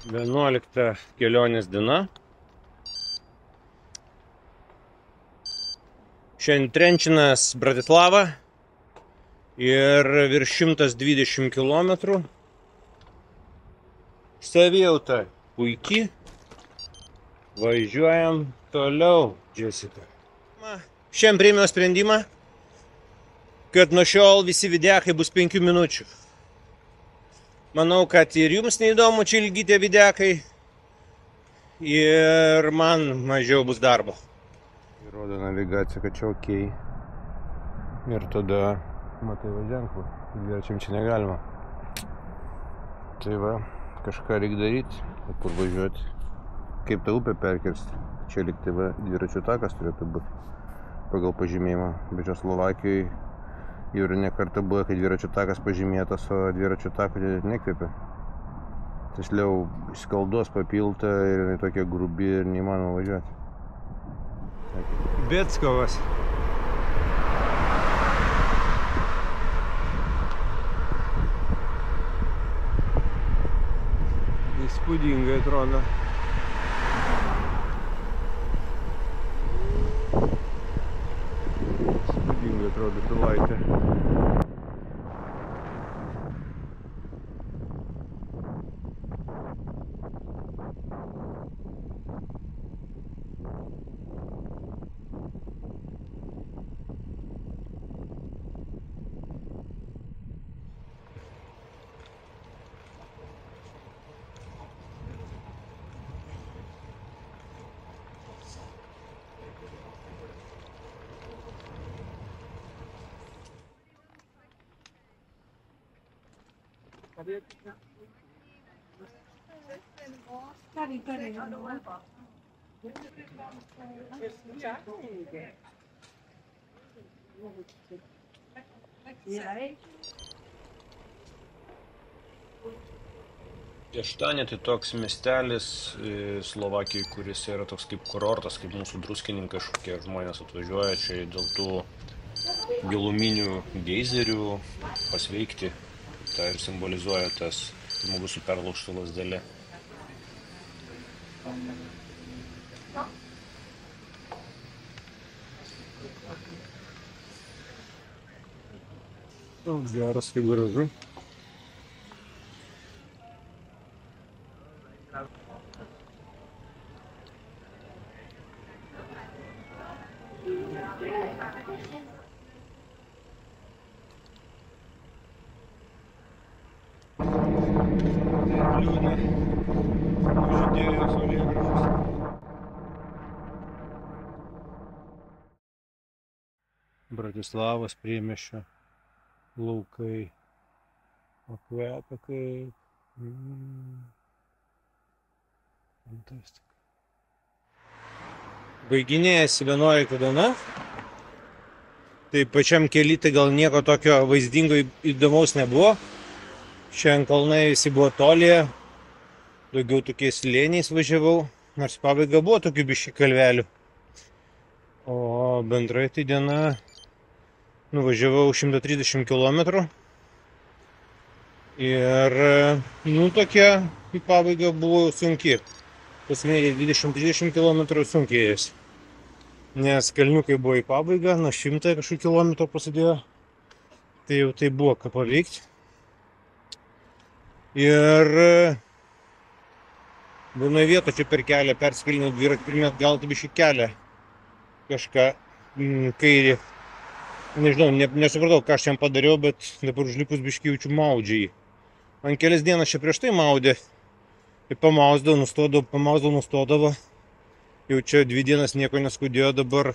11 kelionės diena. Šiandien Trenčinas Bratislava ir virš 120 km. Savijauta puikiai. Važiuojam toliau, Jessica. Šiandien priėmiau sprendimą, kad nuo šiol visi videkai bus 5 minučių. Manau, kad ir jums neįdomu čia ilgi tie videkai. Ir man mažiau bus darbo. Rodo navigacija, kad čia ok. Ir tada matai va ženklą. Dviračiam čia negalima. Tai va, kažką reikia daryti. Kur važiuoti. Kaip tą upę perkirsti. Čia likti va dviračių takas turėtų būti. Pagal pažymėjimą. Bet čia Slovakijoje jau ir ne kartą buvo, kai dviračių takas pažymėtas, o dviračių takų nekvėpia. Tiksliau skaldos papilta ir tokia grubi ir neįmanoma važiuoti. Bėtskovas. Įspūdingai atrodo. Įspūdingai atrodo Pilaitė. Pieštanė tai toks miestelis Slovakijoje, kuris yra toks kaip kurortas, kaip mūsų druskininkai, kažkokie žmonės atvažiuoja čia dėl tų giluminių geizerių pasveikti. Tai ir simbolizuoja tas žmogus su perlaužta lazdele. Geras, kaip gražu. Liūdna. Žydėjo saulėgrąžos. Bratislavos priemiesčio laukai. O kvepia kaip. Fantastika. Baiginėjasi 11 diena. Tai pačiam kely tai gal nieko tokio vaizdingo įdomaus nebuvo. Šiandien kalnai visi buvo tolyje, daugiau tokiais slėniais važiavau, nors pabaiga buvo tokių biškį kalvelių. O bendrai tai diena nuvažiavau 130 km. Ir, tokia į pabaigą buvo sunki. Pasmėlė 20-30 km sunkiai jas. Nes kalniukai buvo į pabaigą, nuo 100 kažkokių kilometrų prasidėjo. Tai jau tai buvo ką paveikti. Ir vienoje vietoje čia per kelią persikėlinau dviratį, pirmės gal tai biškį kelią kažką kairį. Nežinau, nesupratau, ką aš jam padariau, bet dabar užlipus biškį jaučiu maudžiai. Man kelias dienas čia prieš tai maudė. Ir pamausdavo, nustodavo. Jau čia 2 dienas nieko neskudėjo, dabar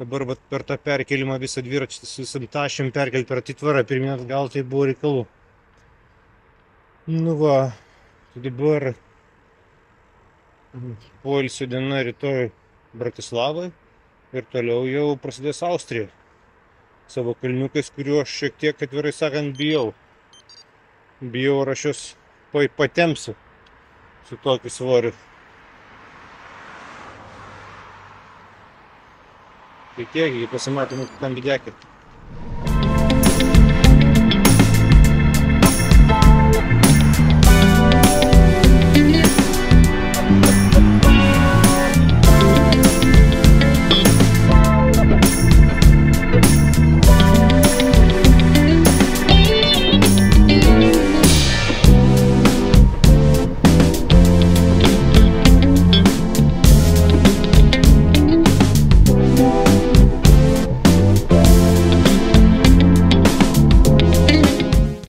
vat, per tą perkelimą visą dviratį, visam tašėm perkelti per atitvarą, pirmės gal tai buvo reikalų. Nu va, dabar poilsio diena rytoj Bratislavai ir toliau jau prasidės Austrija. Savo kalniukais, kuriuo aš šiek tiek, atvirai sakant, bijau. Bijau, ar aš juos patempsiu su tokiu svoriu. Tai tiek, pasimatėme kitam videake.